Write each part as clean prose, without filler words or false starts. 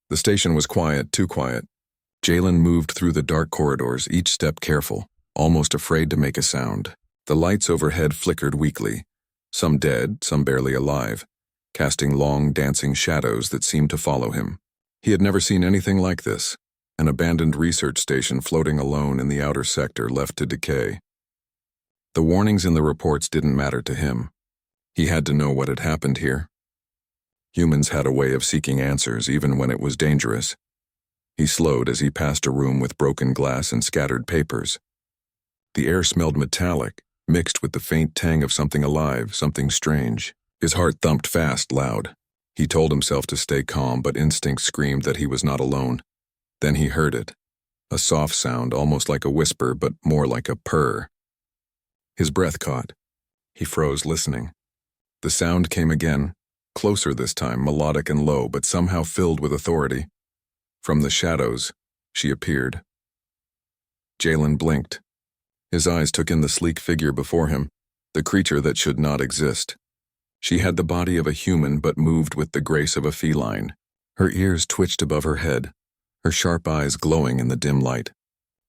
The station was quiet, too quiet. Jalen moved through the dark corridors, each step careful, almost afraid to make a sound. The lights overhead flickered weakly, some dead, some barely alive, casting long, dancing shadows that seemed to follow him. He had never seen anything like this, an abandoned research station floating alone in the outer sector left to decay. The warnings in the reports didn't matter to him. He had to know what had happened here. Humans had a way of seeking answers even when it was dangerous. He slowed as he passed a room with broken glass and scattered papers. The air smelled metallic, mixed with the faint tang of something alive, something strange. His heart thumped fast, loud. He told himself to stay calm, but instinct screamed that he was not alone. Then he heard it. A soft sound, almost like a whisper, but more like a purr. His breath caught. He froze, listening. The sound came again, closer this time, melodic and low, but somehow filled with authority. From the shadows, she appeared. Jalen blinked. His eyes took in the sleek figure before him, the creature that should not exist. She had the body of a human but moved with the grace of a feline. Her ears twitched above her head, her sharp eyes glowing in the dim light.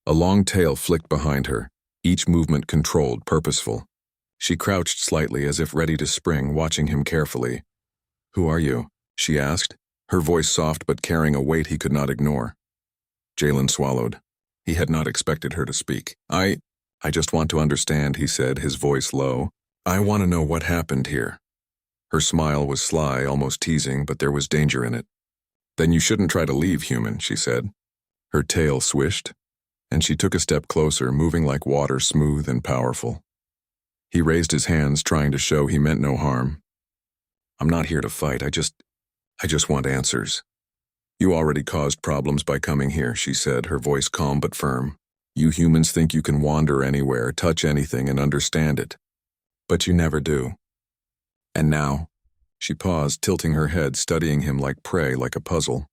A long tail flicked behind her, each movement controlled, purposeful. She crouched slightly as if ready to spring, watching him carefully. "Who are you?" she asked, her voice soft but carrying a weight he could not ignore. Jalen swallowed. He had not expected her to speak. I just want to understand," he said, his voice low. "I want to know what happened here." Her smile was sly, almost teasing, but there was danger in it. "Then you shouldn't try to leave, human," she said. Her tail swished, and she took a step closer, moving like water, smooth and powerful. He raised his hands, trying to show he meant no harm. "I'm not here to fight, I just want answers." "You already caused problems by coming here," she said, her voice calm but firm. "You humans think you can wander anywhere, touch anything, and understand it. But you never do. And now," she paused, tilting her head, studying him like prey, like a puzzle.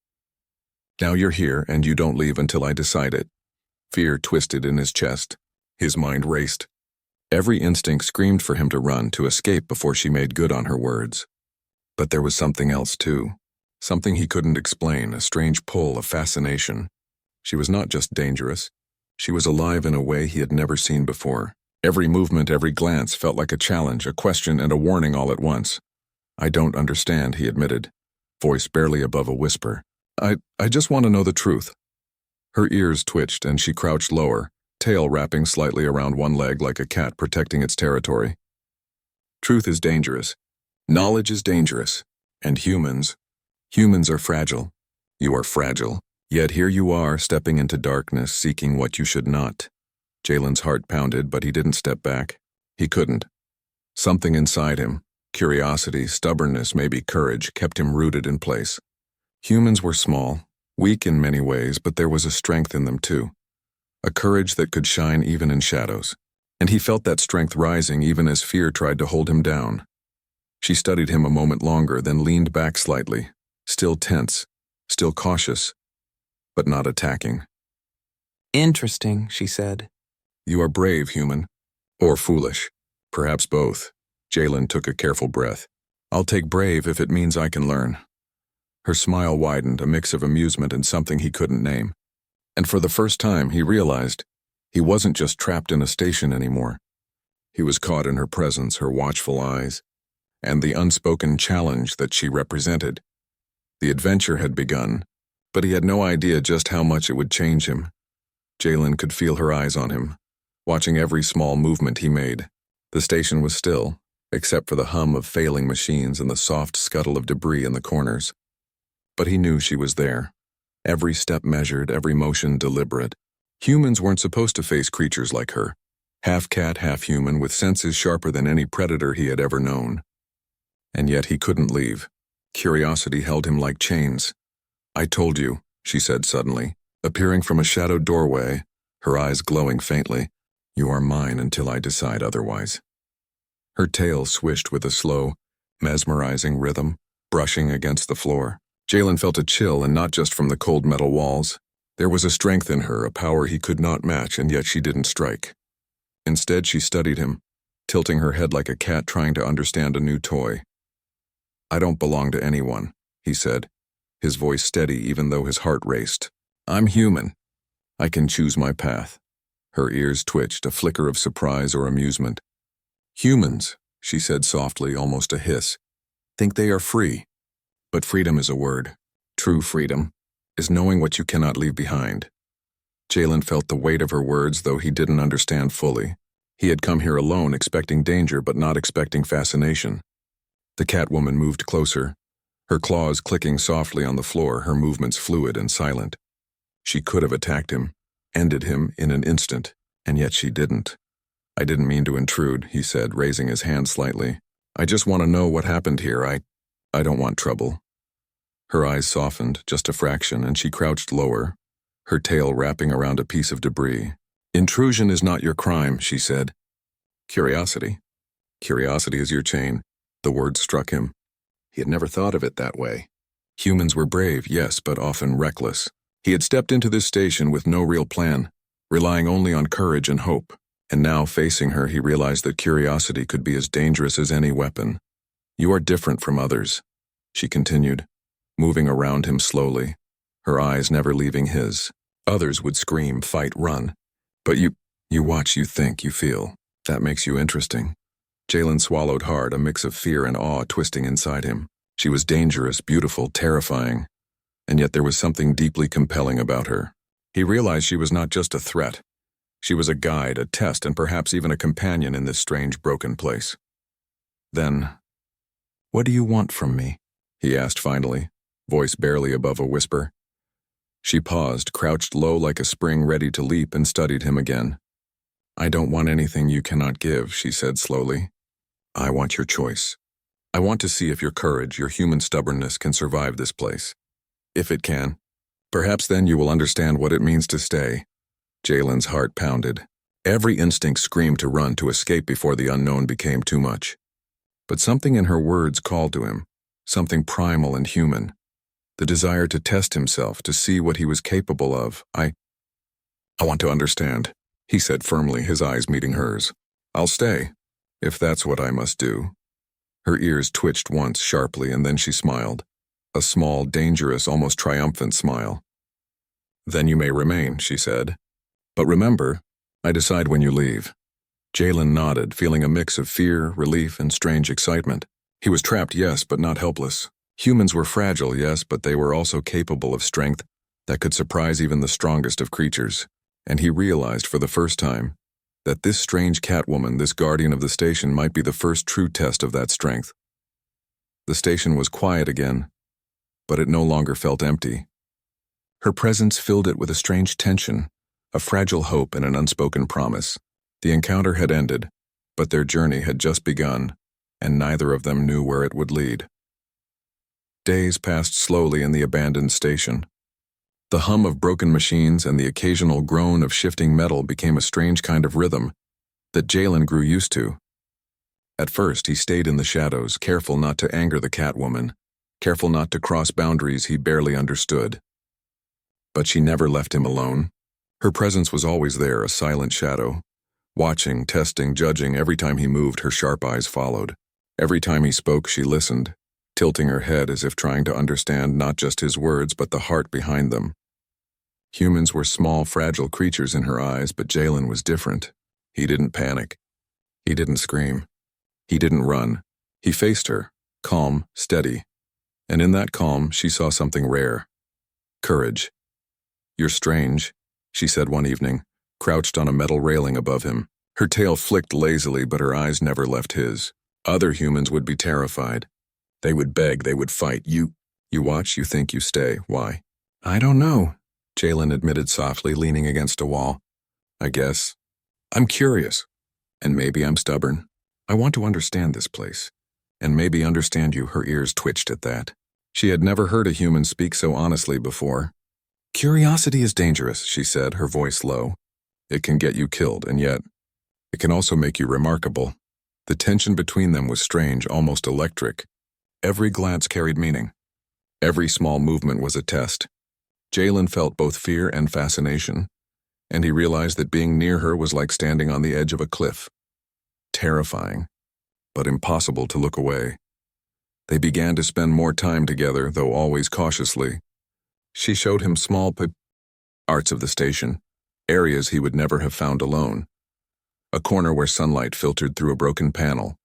"Now you're here, and you don't leave until I decide it." Fear twisted in his chest. His mind raced. Every instinct screamed for him to run, to escape before she made good on her words. But there was something else, too. Something he couldn't explain, a strange pull, a fascination. She was not just dangerous. She was alive in a way he had never seen before. Every movement, every glance felt like a challenge, a question, and a warning all at once. "I don't understand," he admitted, voice barely above a whisper. I just want to know the truth." Her ears twitched and she crouched lower, tail wrapping slightly around one leg like a cat protecting its territory. "Truth is dangerous. Knowledge is dangerous. And humans are fragile. You are fragile. Yet here you are, stepping into darkness, seeking what you should not." Jalen's heart pounded, but he didn't step back. He couldn't. Something inside him, curiosity, stubbornness, maybe courage, kept him rooted in place. Humans were small, weak in many ways, but there was a strength in them too. A courage that could shine even in shadows. And he felt that strength rising even as fear tried to hold him down. She studied him a moment longer, then leaned back slightly, still tense, still cautious, but not attacking. "Interesting," she said. "You are brave, human. Or foolish. Perhaps both." Jalen took a careful breath. "I'll take brave if it means I can learn." Her smile widened, a mix of amusement and something he couldn't name. And for the first time, he realized he wasn't just trapped in a station anymore. He was caught in her presence, her watchful eyes, and the unspoken challenge that she represented. The adventure had begun, but he had no idea just how much it would change him. Jalen could feel her eyes on him, watching every small movement he made. The station was still, except for the hum of failing machines and the soft scuttle of debris in the corners. But he knew she was there. Every step measured, every motion deliberate. Humans weren't supposed to face creatures like her. Half cat, half human, with senses sharper than any predator he had ever known. And yet he couldn't leave. Curiosity held him like chains. "I told you," she said suddenly, appearing from a shadowed doorway, her eyes glowing faintly. "You are mine until I decide otherwise." Her tail swished with a slow, mesmerizing rhythm, brushing against the floor. Jalen felt a chill, and not just from the cold metal walls. There was a strength in her, a power he could not match, and yet she didn't strike. Instead, she studied him, tilting her head like a cat trying to understand a new toy. "I don't belong to anyone," he said. his voice steady even though his heart raced. I'm human. I can choose my path. Her ears twitched, a flicker of surprise or amusement. Humans, she said softly, almost a hiss, think they are free. But freedom is a word. True freedom is knowing what you cannot leave behind. Jalen felt the weight of her words, though he didn't understand fully. He had come here alone, expecting danger but not expecting fascination. The Catwoman moved closer, her claws clicking softly on the floor, her movements fluid and silent. She could have attacked him, ended him in an instant, and yet she didn't. I didn't mean to intrude, he said, raising his hand slightly. I just want to know what happened here. I don't want trouble. Her eyes softened, just a fraction, and she crouched lower, her tail wrapping around a piece of debris. Intrusion is not your crime, she said. Curiosity. Curiosity is your chain. The word struck him. He had never thought of it that way. Humans were brave, yes, but often reckless. He had stepped into this station with no real plan, relying only on courage and hope. And now, facing her, he realized that curiosity could be as dangerous as any weapon. You are different from others, she continued, moving around him slowly, her eyes never leaving his. Others would scream, fight, run. But you watch, you think, you feel. That makes you interesting. Jalen swallowed hard, a mix of fear and awe twisting inside him. She was dangerous, beautiful, terrifying. And yet there was something deeply compelling about her. He realized she was not just a threat. She was a guide, a test, and perhaps even a companion in this strange, broken place. Then, what do you want from me? He asked finally, voice barely above a whisper. She paused, crouched low like a spring ready to leap, and studied him again. I don't want anything you cannot give, she said slowly. I want your choice. I want to see if your courage, your human stubbornness can survive this place. If it can, perhaps then you will understand what it means to stay. Jalen's heart pounded. Every instinct screamed to run, to escape before the unknown became too much. But something in her words called to him, something primal and human. The desire to test himself, to see what he was capable of. I want to understand, he said firmly, his eyes meeting hers. I'll stay, if that's what I must do. Her ears twitched once sharply, and then she smiled. A small, dangerous, almost triumphant smile. Then you may remain, she said. But remember, I decide when you leave. Jalen nodded, feeling a mix of fear, relief, and strange excitement. He was trapped, yes, but not helpless. Humans were fragile, yes, but they were also capable of strength that could surprise even the strongest of creatures. And he realized for the first time that this strange Catwoman, this guardian of the station, might be the first true test of that strength. The station was quiet again, but it no longer felt empty. Her presence filled it with a strange tension, a fragile hope and an unspoken promise. The encounter had ended, but their journey had just begun, and neither of them knew where it would lead. Days passed slowly in the abandoned station. The hum of broken machines and the occasional groan of shifting metal became a strange kind of rhythm that Jalen grew used to. At first, he stayed in the shadows, careful not to anger the Catwoman, careful not to cross boundaries he barely understood. But she never left him alone. Her presence was always there, a silent shadow. Watching, testing, judging, every time he moved, her sharp eyes followed. Every time he spoke, she listened, tilting her head as if trying to understand not just his words, but the heart behind them. Humans were small, fragile creatures in her eyes, but Jalen was different. He didn't panic. He didn't scream. He didn't run. He faced her, calm, steady. And in that calm, she saw something rare. Courage. You're strange, she said one evening, crouched on a metal railing above him. Her tail flicked lazily, but her eyes never left his. Other humans would be terrified. They would beg, they would fight. You watch, you think, you stay. Why? I don't know, Jalen admitted softly, leaning against a wall. I guess. I'm curious. And maybe I'm stubborn. I want to understand this place. And maybe understand you. Her ears twitched at that. She had never heard a human speak so honestly before. Curiosity is dangerous, she said, her voice low. It can get you killed, and yet, it can also make you remarkable. The tension between them was strange, almost electric. Every glance carried meaning. Every small movement was a test. Jalen felt both fear and fascination, and he realized that being near her was like standing on the edge of a cliff. Terrifying, but impossible to look away. They began to spend more time together, though always cautiously. She showed him small parts of the station, areas he would never have found alone. A corner where sunlight filtered through a broken panel,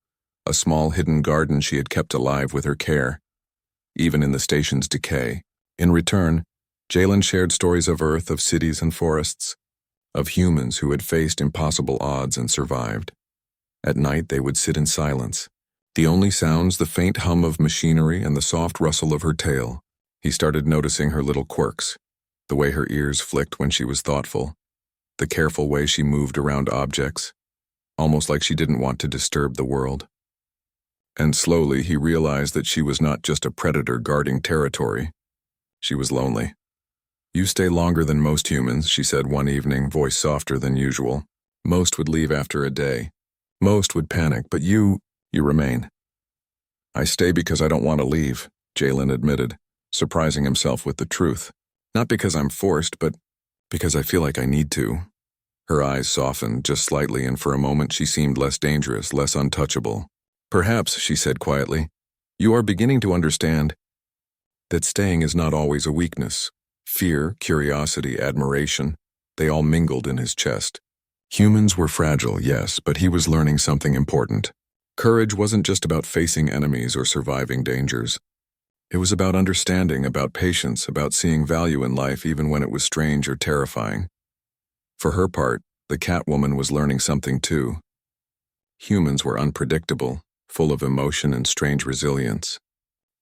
a small hidden garden she had kept alive with her care, even in the station's decay. In return, Jalen shared stories of Earth, of cities and forests, of humans who had faced impossible odds and survived. At night they would sit in silence, the only sounds the faint hum of machinery and the soft rustle of her tail. He started noticing her little quirks, the way her ears flicked when she was thoughtful, the careful way she moved around objects, almost like she didn't want to disturb the world. And slowly he realized that she was not just a predator guarding territory. She was lonely. "You stay longer than most humans," she said one evening, voice softer than usual. "Most would leave after a day. Most would panic, but you remain." "I stay because I don't want to leave," Jalen admitted, surprising himself with the truth. "Not because I'm forced, but because I feel like I need to." Her eyes softened just slightly, and for a moment she seemed less dangerous, less untouchable. "Perhaps," she said quietly, "you are beginning to understand that staying is not always a weakness." Fear, curiosity, admiration, they all mingled in his chest. Humans were fragile, yes, but he was learning something important. Courage wasn't just about facing enemies or surviving dangers. It was about understanding, about patience, about seeing value in life even when it was strange or terrifying. For her part, the Catwoman was learning something too. Humans were unpredictable, full of emotion and strange resilience.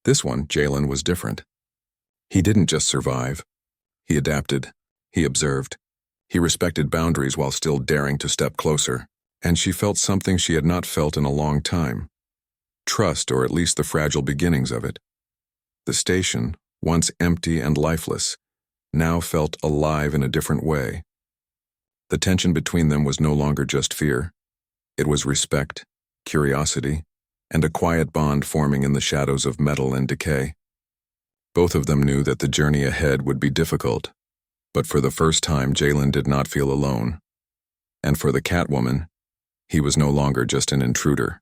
This one, Jalen, was different. He didn't just survive. He adapted. He observed. He respected boundaries while still daring to step closer. And she felt something she had not felt in a long time. Trust, or at least the fragile beginnings of it. The station, once empty and lifeless, now felt alive in a different way. The tension between them was no longer just fear. It was respect, curiosity, and a quiet bond forming in the shadows of metal and decay. Both of them knew that the journey ahead would be difficult, but for the first time Jalen did not feel alone. And for the Catwoman, he was no longer just an intruder.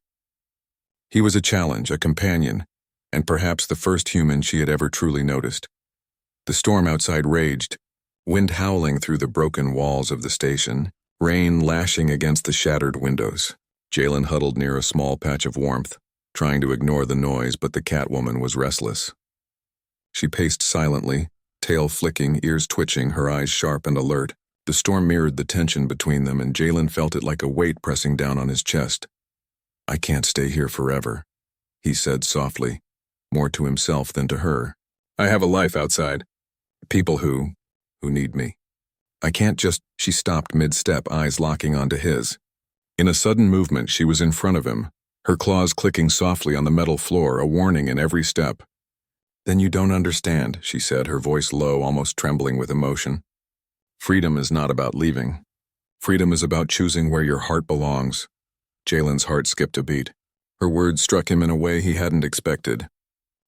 He was a challenge, a companion, and perhaps the first human she had ever truly noticed. The storm outside raged, wind howling through the broken walls of the station, rain lashing against the shattered windows. Jalen huddled near a small patch of warmth, trying to ignore the noise, but the Catwoman was restless. She paced silently, tail flicking, ears twitching, her eyes sharp and alert. The storm mirrored the tension between them, and Jalen felt it like a weight pressing down on his chest. "I can't stay here forever," he said softly, more to himself than to her. "I have a life outside. People who need me. I can't just—" She stopped mid-step, eyes locking onto his. In a sudden movement, she was in front of him, her claws clicking softly on the metal floor, a warning in every step. "Then you don't understand," she said, her voice low, almost trembling with emotion. "Freedom is not about leaving. Freedom is about choosing where your heart belongs." Jalen's heart skipped a beat. Her words struck him in a way he hadn't expected.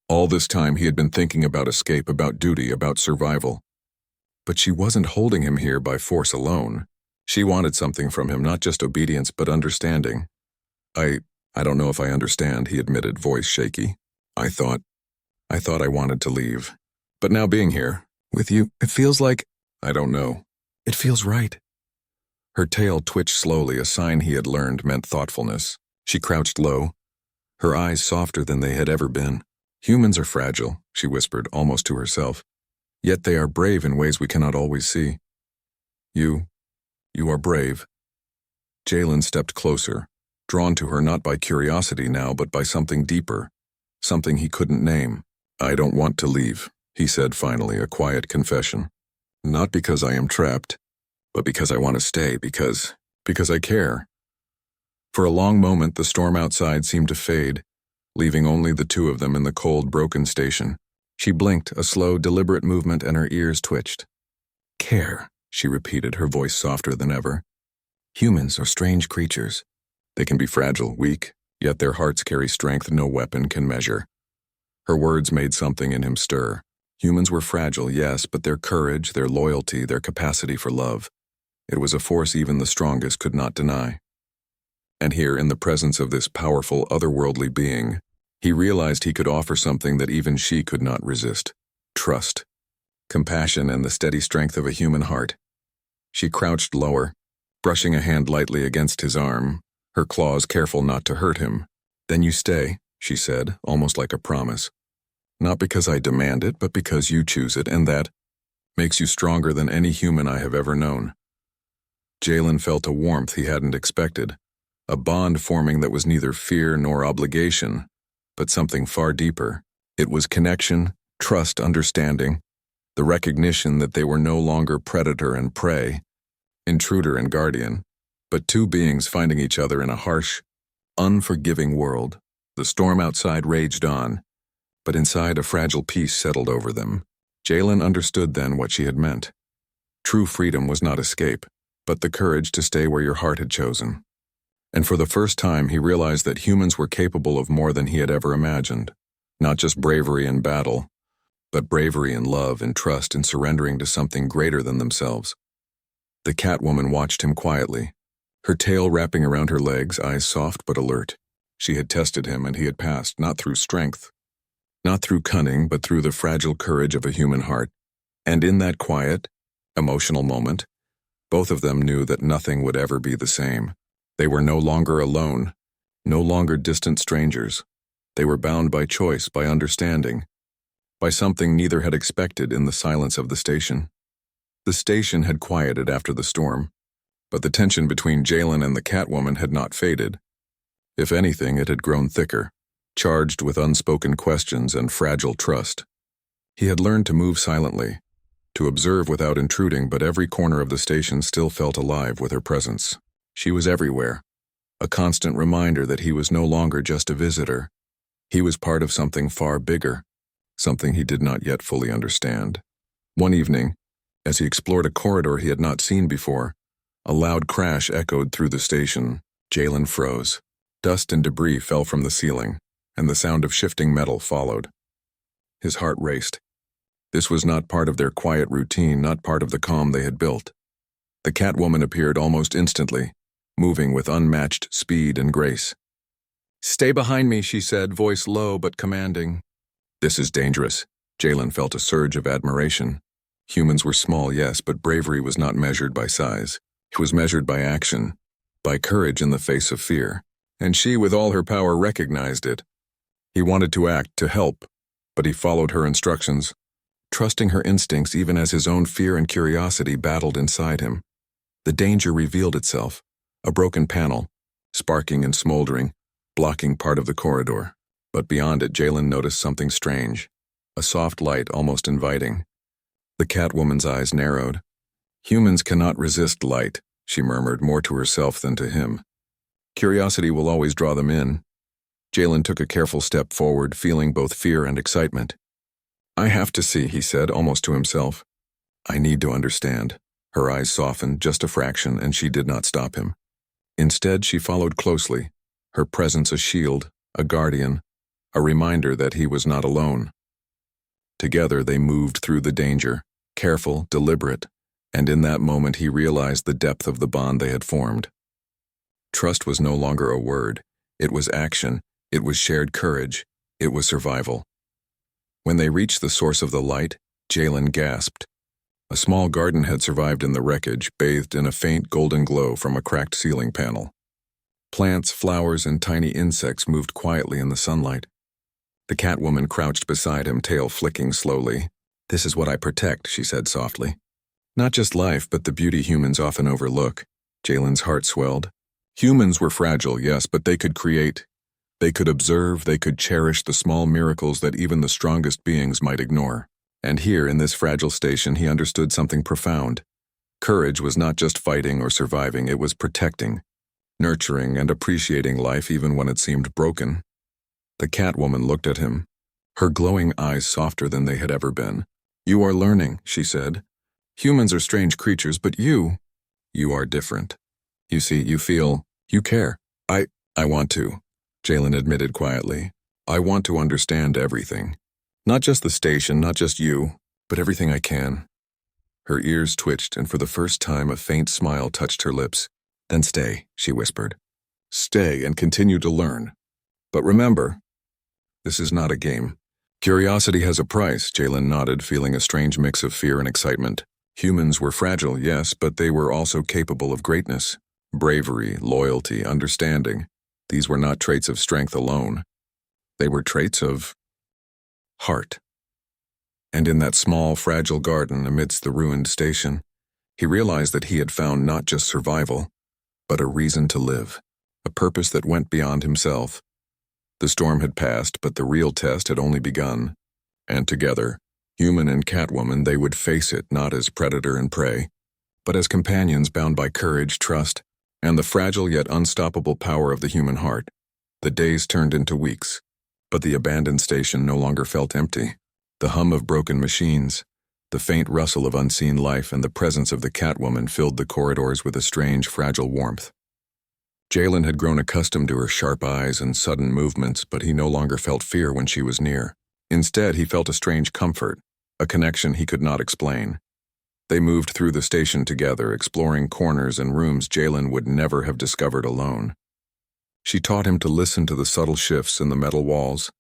All this time he had been thinking about escape, about duty, about survival. But she wasn't holding him here by force alone. She wanted something from him, not just obedience, but understanding. I don't know if I understand," he admitted, voice shaky. I thought I wanted to leave. But now being here, with you, it feels like— I don't know. It feels right." Her tail twitched slowly, a sign he had learned meant thoughtfulness. She crouched low, her eyes softer than they had ever been. "Humans are fragile," she whispered, almost to herself. "Yet they are brave in ways we cannot always see. You are brave." Jalen stepped closer, drawn to her not by curiosity now, but by something deeper, something he couldn't name. "I don't want to leave," he said finally, a quiet confession. "Not because I am trapped, but because I want to stay, because I care." For a long moment the storm outside seemed to fade, leaving only the two of them in the cold, broken station. She blinked, a slow, deliberate movement, and her ears twitched. "Care," she repeated, her voice softer than ever. "Humans are strange creatures. They can be fragile, weak, yet their hearts carry strength no weapon can measure." Her words made something in him stir. Humans were fragile, yes, but their courage, their loyalty, their capacity for love, it was a force even the strongest could not deny. And here, in the presence of this powerful, otherworldly being, He realized he could offer something that even she could not resist: trust, compassion, and the steady strength of a human heart. She crouched lower, brushing a hand lightly against his arm, her claws careful not to hurt him. "Then you stay," she said, almost like a promise. "Not because I demand it, but because you choose it, and that makes you stronger than any human I have ever known." Jalen felt a warmth he hadn't expected, a bond forming that was neither fear nor obligation, but something far deeper. It was connection, trust, understanding, the recognition that they were no longer predator and prey, intruder and guardian, but two beings finding each other in a harsh, unforgiving world. The storm outside raged on, but inside a fragile peace settled over them. Jalen understood then what she had meant. True freedom was not escape, but the courage to stay where your heart had chosen. And for the first time he realized that humans were capable of more than he had ever imagined. Not just bravery in battle, but bravery in love and trust and surrendering to something greater than themselves. The Catwoman watched him quietly, her tail wrapping around her legs, eyes soft but alert. She had tested him, and he had passed, not through strength, not through cunning, but through the fragile courage of a human heart. And in that quiet, emotional moment, both of them knew that nothing would ever be the same. They were no longer alone, no longer distant strangers. They were bound by choice, by understanding, by something neither had expected in the silence of the station. The station had quieted after the storm, but the tension between Jalen and the Catwoman had not faded. If anything, it had grown thicker, charged with unspoken questions and fragile trust. He had learned to move silently, to observe without intruding, but every corner of the station still felt alive with her presence. She was everywhere, a constant reminder that he was no longer just a visitor. He was part of something far bigger, something he did not yet fully understand. One evening, as he explored a corridor he had not seen before, a loud crash echoed through the station. Jalen froze. Dust and debris fell from the ceiling, and the sound of shifting metal followed. His heart raced. This was not part of their quiet routine, not part of the calm they had built. The Catwoman appeared almost instantly, moving with unmatched speed and grace. "Stay behind me," she said, voice low but commanding. "This is dangerous." Jalen felt a surge of admiration. Humans were small, yes, but bravery was not measured by size. It was measured by action, by courage in the face of fear. And she, with all her power, recognized it. He wanted to act, to help, but he followed her instructions, trusting her instincts even as his own fear and curiosity battled inside him. The danger revealed itself, a broken panel, sparking and smoldering, blocking part of the corridor. But beyond it, Jalen noticed something strange, a soft light almost inviting. The Catwoman's eyes narrowed. "Humans cannot resist light," she murmured, more to herself than to him. "Curiosity will always draw them in." Jalen took a careful step forward, feeling both fear and excitement. "I have to see," he said, almost to himself. "I need to understand." Her eyes softened just a fraction, and she did not stop him. Instead, she followed closely, her presence a shield, a guardian, a reminder that he was not alone. Together they moved through the danger, careful, deliberate, and in that moment he realized the depth of the bond they had formed. Trust was no longer a word. It was action. It was shared courage. It was survival. When they reached the source of the light, Jalen gasped. A small garden had survived in the wreckage, bathed in a faint golden glow from a cracked ceiling panel. Plants, flowers, and tiny insects moved quietly in the sunlight. The Catwoman crouched beside him, tail flicking slowly. "This is what I protect," she said softly. "Not just life, but the beauty humans often overlook." Jalen's heart swelled. Humans were fragile, yes, but they could create. They could observe, they could cherish the small miracles that even the strongest beings might ignore. And here, in this fragile station, he understood something profound. Courage was not just fighting or surviving, it was protecting, nurturing, and appreciating life even when it seemed broken. The Catwoman looked at him, her glowing eyes softer than they had ever been. "You are learning," she said. "Humans are strange creatures, but you are different. You see, you feel, you care." I want to," Jalen admitted quietly. "I want to understand everything. Not just the station, not just you, but everything I can." Her ears twitched, and for the first time a faint smile touched her lips. "Then stay," she whispered. "Stay and continue to learn. But remember, This is not a game. Curiosity has a price, Jalen nodded, feeling a strange mix of fear and excitement. Humans were fragile, yes, but they were also capable of greatness. Bravery, loyalty, understanding. These were not traits of strength alone. They were traits of heart. And in that small, fragile garden amidst the ruined station, he realized that he had found not just survival, but a reason to live, a purpose that went beyond himself. The storm had passed, but the real test had only begun. And together, human and Catwoman, they would face it not as predator and prey, but as companions bound by courage, trust, and the fragile yet unstoppable power of the human heart. The days turned into weeks, but the abandoned station no longer felt empty. The hum of broken machines, the faint rustle of unseen life, and the presence of the Catwoman filled the corridors with a strange, fragile warmth. Jalen had grown accustomed to her sharp eyes and sudden movements, but he no longer felt fear when she was near. Instead, he felt a strange comfort, a connection he could not explain. They moved through the station together, exploring corners and rooms Jalen would never have discovered alone. She taught him to listen to the subtle shifts in the metal walls,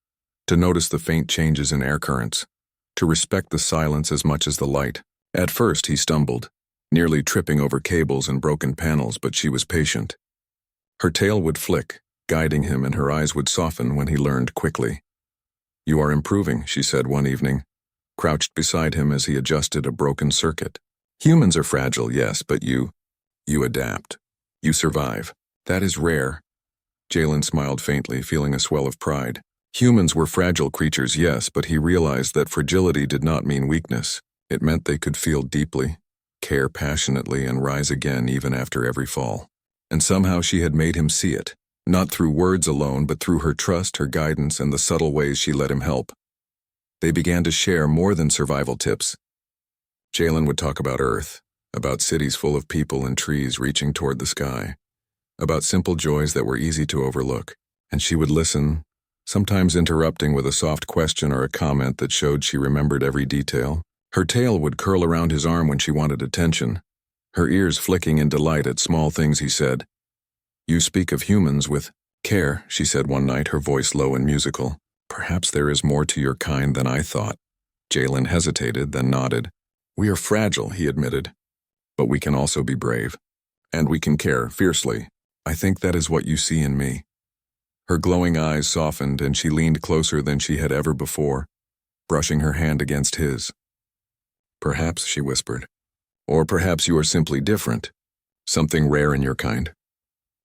to notice the faint changes in air currents, to respect the silence as much as the light. At first, he stumbled, nearly tripping over cables and broken panels, but she was patient. Her tail would flick, guiding him, and her eyes would soften when he learned quickly. "You are improving," she said one evening, crouched beside him as he adjusted a broken circuit. "Humans are fragile, yes, but you adapt. You survive. That is rare." Jalen smiled faintly, feeling a swell of pride. Humans were fragile creatures, yes, but he realized that fragility did not mean weakness. It meant they could feel deeply, care passionately, and rise again even after every fall. And somehow she had made him see it, not through words alone, but through her trust, her guidance, and the subtle ways she let him help. They began to share more than survival tips. Jalen would talk about Earth, about cities full of people and trees reaching toward the sky, about simple joys that were easy to overlook, and she would listen, sometimes interrupting with a soft question or a comment that showed she remembered every detail. Her tail would curl around his arm when she wanted attention, her ears flicking in delight at small things he said. "You speak of humans with care," she said one night, her voice low and musical. "Perhaps there is more to your kind than I thought." Jalen hesitated, then nodded. "We are fragile," he admitted, "but we can also be brave. And we can care fiercely. I think that is what you see in me." Her glowing eyes softened, and she leaned closer than she had ever before, brushing her hand against his. "Perhaps," she whispered, "or perhaps you are simply different. Something rare in your kind.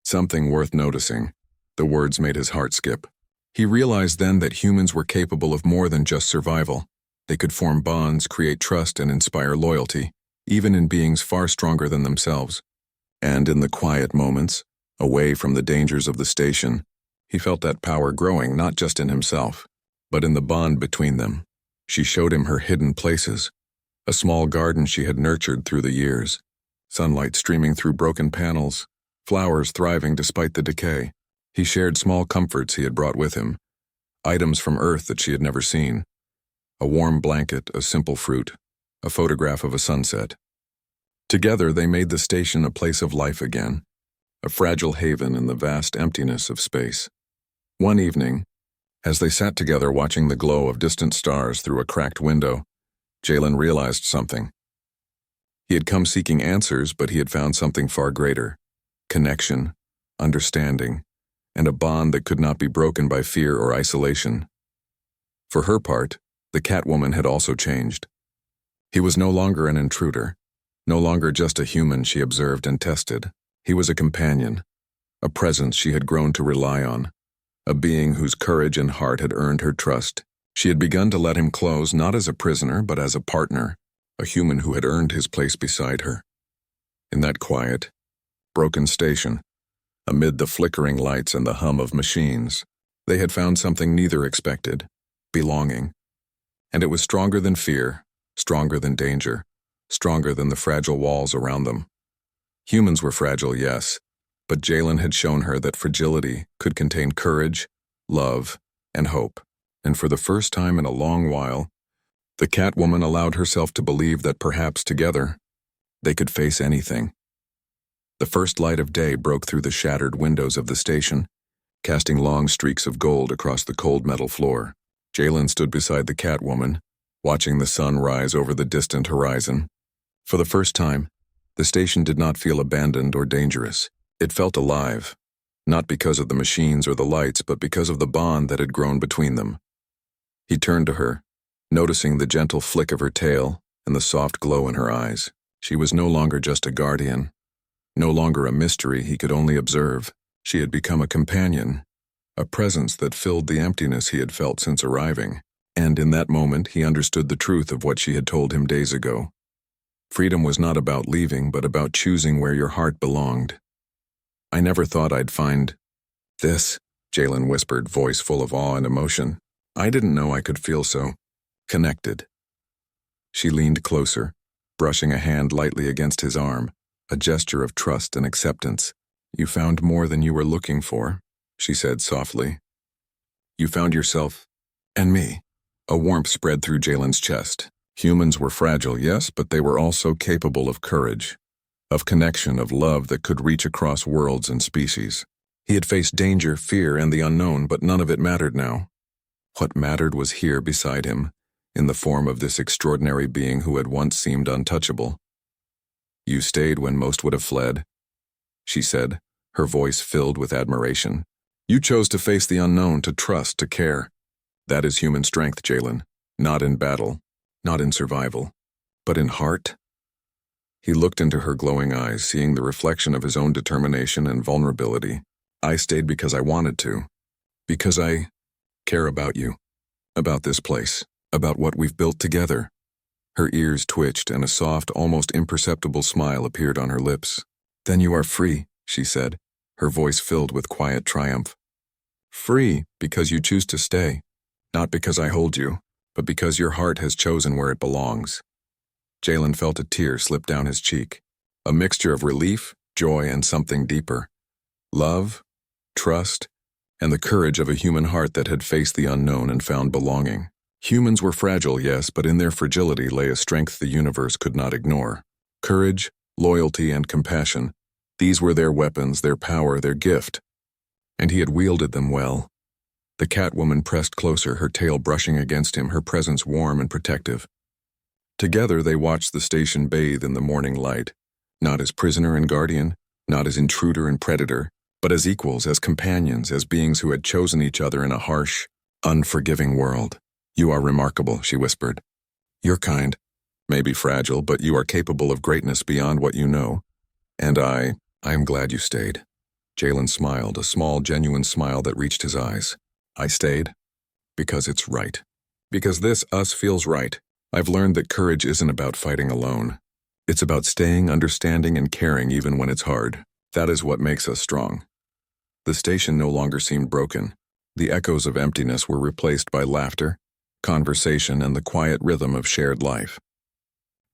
Something worth noticing." The words made his heart skip. He realized then that humans were capable of more than just survival. They could form bonds, create trust, and inspire loyalty, even in beings far stronger than themselves. And in the quiet moments, away from the dangers of the station, he felt that power growing not just in himself, but in the bond between them. She showed him her hidden places, a small garden she had nurtured through the years, sunlight streaming through broken panels, flowers thriving despite the decay. He shared small comforts he had brought with him, items from Earth that she had never seen. A warm blanket, a simple fruit, a photograph of a sunset. Together they made the station a place of life again, a fragile haven in the vast emptiness of space. One evening, as they sat together watching the glow of distant stars through a cracked window, Jalen realized something. He had come seeking answers, but he had found something far greater: connection, understanding, and a bond that could not be broken by fear or isolation. For her part, the Catwoman had also changed. He was no longer an intruder, no longer just a human she observed and tested. He was a companion, a presence she had grown to rely on, a being whose courage and heart had earned her trust. She had begun to let him close not as a prisoner but as a partner, a human who had earned his place beside her. In that quiet, broken station, amid the flickering lights and the hum of machines, they had found something neither expected: belonging. And it was stronger than fear, stronger than danger, stronger than the fragile walls around them. Humans were fragile, yes, but Jalen had shown her that fragility could contain courage, love, and hope. And for the first time in a long while, the Catwoman allowed herself to believe that perhaps together, they could face anything. The first light of day broke through the shattered windows of the station, casting long streaks of gold across the cold metal floor. Jalen stood beside the Catwoman, watching the sun rise over the distant horizon. For the first time, the station did not feel abandoned or dangerous. It felt alive, not because of the machines or the lights, but because of the bond that had grown between them. He turned to her, noticing the gentle flick of her tail and the soft glow in her eyes. She was no longer just a guardian, no longer a mystery he could only observe. She had become a companion, a presence that filled the emptiness he had felt since arriving. And in that moment, he understood the truth of what she had told him days ago. Freedom was not about leaving, but about choosing where your heart belonged. "I never thought I'd find this," Jalen whispered, voice full of awe and emotion. "I didn't know I could feel so connected." She leaned closer, brushing a hand lightly against his arm, a gesture of trust and acceptance. "You found more than you were looking for," she said softly. "You found yourself and me." A warmth spread through Jalen's chest. Humans were fragile, yes, but they were also capable of courage, of connection, of love that could reach across worlds and species. He had faced danger, fear, and the unknown, but none of it mattered now. What mattered was here beside him, in the form of this extraordinary being who had once seemed untouchable. "You stayed when most would have fled," she said, her voice filled with admiration. "You chose to face the unknown, to trust, to care. That is human strength, Jalen. Not in battle, not in survival, but in heart." He looked into her glowing eyes, seeing the reflection of his own determination and vulnerability. "I stayed because I wanted to. Because I care about you, about this place, about what we've built together." Her ears twitched and a soft, almost imperceptible smile appeared on her lips. "Then you are free," she said, her voice filled with quiet triumph. "Free because you choose to stay. Not because I hold you, but because your heart has chosen where it belongs." Jalen felt a tear slip down his cheek, a mixture of relief, joy, and something deeper. Love, trust, and the courage of a human heart that had faced the unknown and found belonging. Humans were fragile, yes, but in their fragility lay a strength the universe could not ignore. Courage, loyalty, and compassion. These were their weapons, their power, their gift. And he had wielded them well. The Catwoman pressed closer, her tail brushing against him, her presence warm and protective. Together they watched the station bathe in the morning light, not as prisoner and guardian, not as intruder and predator, but as equals, as companions, as beings who had chosen each other in a harsh, unforgiving world. "You are remarkable," she whispered. "Your kind may be fragile, but you are capable of greatness beyond what you know. And I am glad you stayed." Jalen smiled, a small, genuine smile that reached his eyes. "I stayed because it's right. Because this us feels right. I've learned that courage isn't about fighting alone. It's about staying, understanding, and caring even when it's hard. That is what makes us strong." The station no longer seemed broken. The echoes of emptiness were replaced by laughter, conversation, and the quiet rhythm of shared life.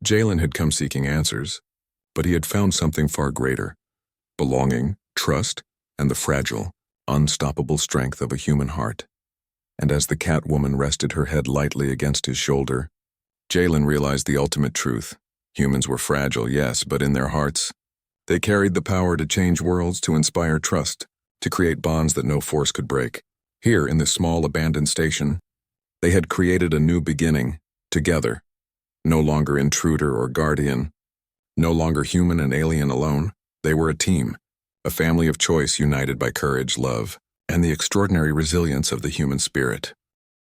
Jalen had come seeking answers, but he had found something far greater: belonging, trust, and the fragile, unstoppable strength of a human heart. And as the Catwoman rested her head lightly against his shoulder, Jalen realized the ultimate truth. Humans were fragile, yes, but in their hearts, they carried the power to change worlds, to inspire trust, to create bonds that no force could break. Here, in this small abandoned station, they had created a new beginning, together. No longer intruder or guardian, no longer human and alien alone. They were a team, a family of choice united by courage, love, and the extraordinary resilience of the human spirit.